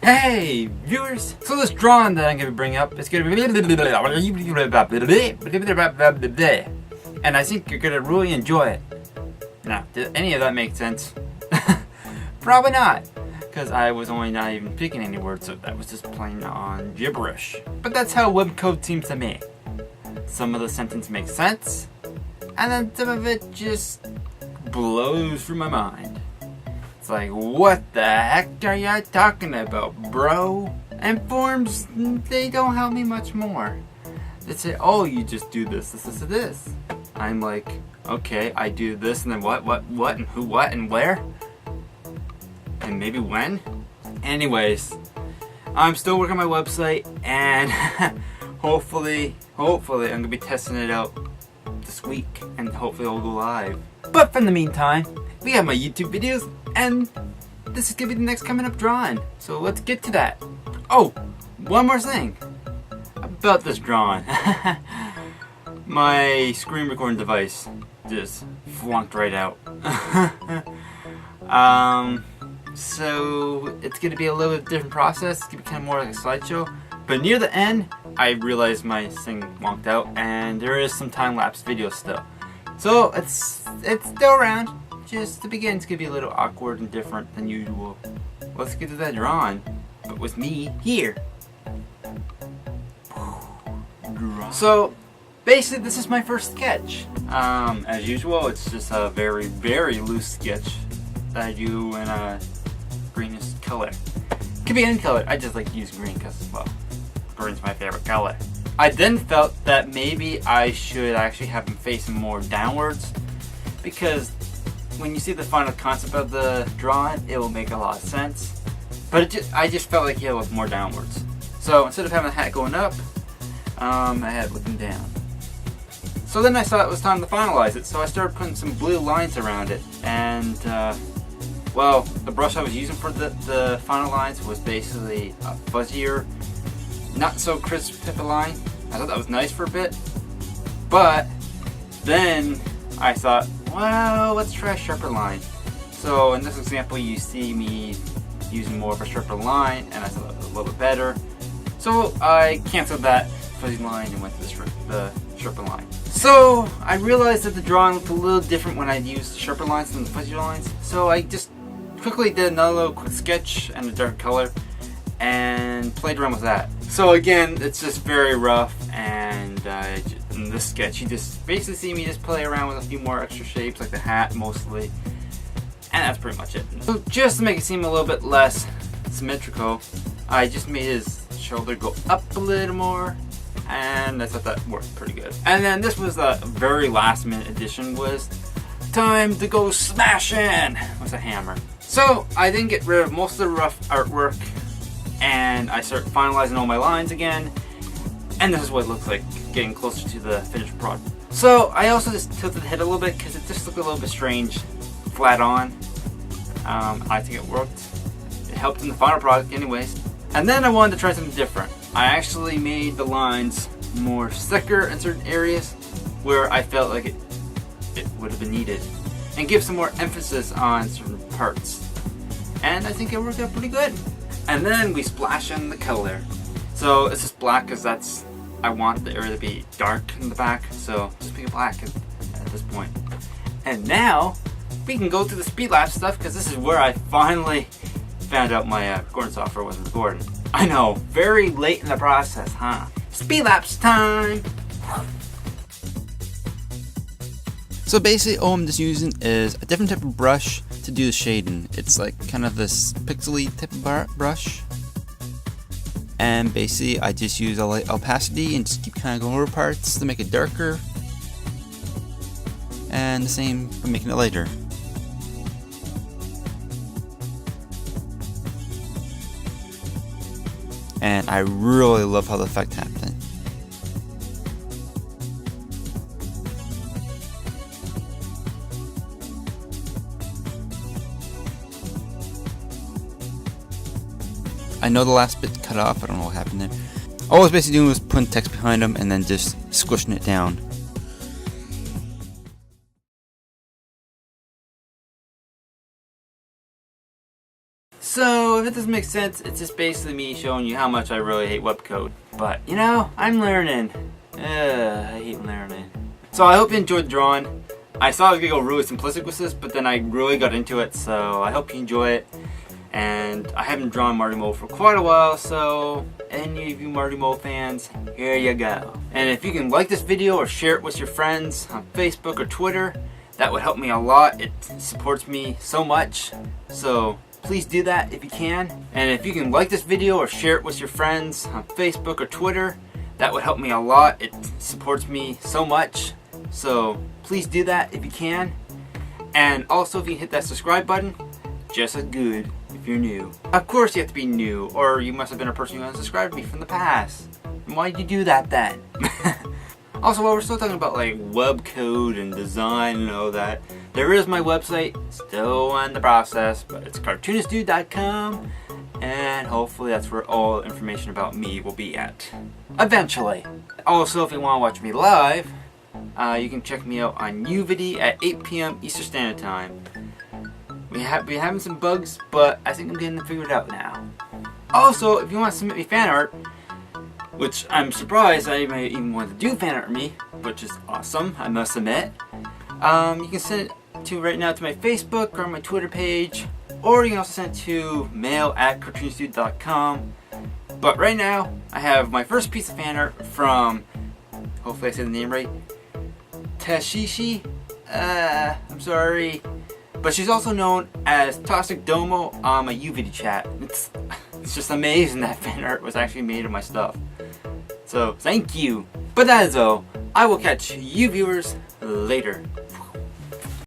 Hey, viewers! So this drawing that I'm going to bring up is going to be... And I think you're going to really enjoy it. Now, did any of that make sense? Probably not. Because I was only not even picking any words, so that was just plain on gibberish. But that's how web code seems to me. Some of the sentence makes sense, and then some of it just blows through my mind. It's like, what the heck are you talking about, bro? And forms, they don't help me much more. They say, oh, you just do this, this. I'm like, okay, I do this, and then what, and who, what, and where? And maybe when? Anyways, I'm still working on my website, and hopefully I'm going to be testing it out this week, and hopefully it'll go live. But for the meantime, we have my YouTube videos, and this is going to be the next coming up drawing. So let's get to that. Oh, one more thing about this drawing. My screen recording device just flunked right out. So it's going to be a little bit different process. It's going to be kind of more like a slideshow. But near the end, I realized my thing wonked out, and there is some time-lapse video still. So it's still around. Just the beginning's gonna be a little awkward and different than usual. Let's get to that drawing, but with me here. So basically, this is my first sketch. As usual, it's just a very, very loose sketch that I do in a greenish color. Could be any color. I just like to use green because, well, green's my favorite color. I then felt that maybe I should actually have him facing more downwards, because when you see the final concept of the drawing, it will make a lot of sense. But I just felt like he looked more downwards. So instead of having the hat going up, I had it looking down. So then I thought it was time to finalize it, so I started putting some blue lines around it. And well, the brush I was using for the final lines was basically a fuzzier, not so crisp type of line. I thought that was nice for a bit, but then I thought, well, let's try a sharper line. So in this example, you see me using more of a sharper line, and I thought it was a little bit better. So I canceled that fuzzy line and went to the sharper line. So I realized that the drawing looked a little different when I used sharper lines than the fuzzy lines. So I just quickly did another little quick sketch in a dark color and played around with that. So again, it's just very rough, and in this sketch, you just basically see me just play around with a few more extra shapes, like the hat mostly, and that's pretty much it. So just to make it seem a little bit less symmetrical, I just made his shoulder go up a little more, and I thought that worked pretty good. And then this was the very last minute addition, was time to go smashing with a hammer. So I then get rid of most of the rough artwork, and I start finalizing all my lines again, and this is what it looks like getting closer to the finished product. So I also just tilted the head a little bit because it just looked a little bit strange flat on. I think it worked. It helped in the final product anyways. And then I wanted to try something different. I actually made the lines more thicker in certain areas where I felt like it would have been needed, and give some more emphasis on certain parts. And I think it worked out pretty good. And then we splash in the color. So it's just black because I want the area to be dark in the back, so just make it black at this point. And now we can go to the speed lapse stuff, because this is where I finally found out my recording software wasn't recording. I know, very late in the process, huh? Speed lapse time! So basically all I'm just using is a different type of brush to do the shading. It's like kind of this pixely type of brush. And basically I just use a light opacity and just keep kind of going over parts to make it darker. And the same for making it lighter. And I really love how the effect happened. I know the last bit cut off, I don't know what happened there. All I was basically doing was putting text behind them and then just squishing it down. So So if it doesn't make sense, it's just basically me showing you how much I really hate web code. But you know, I'm learning. I hate learning. So I hope you enjoyed the drawing. I thought I was gonna go really simplistic with this, but then I really got into it, so I hope you enjoy it. And I haven't drawn Marty Mole for quite a while, so any of you Marty Mole fans, here you go. And if you can like this video or share it with your friends on Facebook or Twitter, that would help me a lot. It supports me so much, so please do that if you can. And if you can like this video or share it with your friends on Facebook or Twitter, that would help me a lot. It supports me so much, so please do that if you can. And also, if you can hit that subscribe button, just as good if you're new. Of course you have to be new, or you must have been a person who unsubscribed to me from the past. And why did you do that then? Also, while we're still talking about like web code and design and all that, there is my website, still in the process, but it's CartoonistDude.com, and hopefully that's where all information about me will be at eventually. Also, if you want to watch me live, you can check me out on Uviddy at 8 p.m. Eastern Standard Time. We're having some bugs, but I think I'm getting them figured out now. Also, if you want to submit me fan art, which I'm surprised I might even want to do fan art of me, which is awesome, I must admit. You can send it to right now to my Facebook or my Twitter page, or you can also send it to mail@CartoonistDude.com. But right now, I have my first piece of fan art from, hopefully I said the name right, Tashishi. I'm sorry. But she's also known as Toxic Domo on my Uviddy chat. It's just amazing that fan art was actually made of my stuff. So, thank you. But that is all. I will catch you viewers later.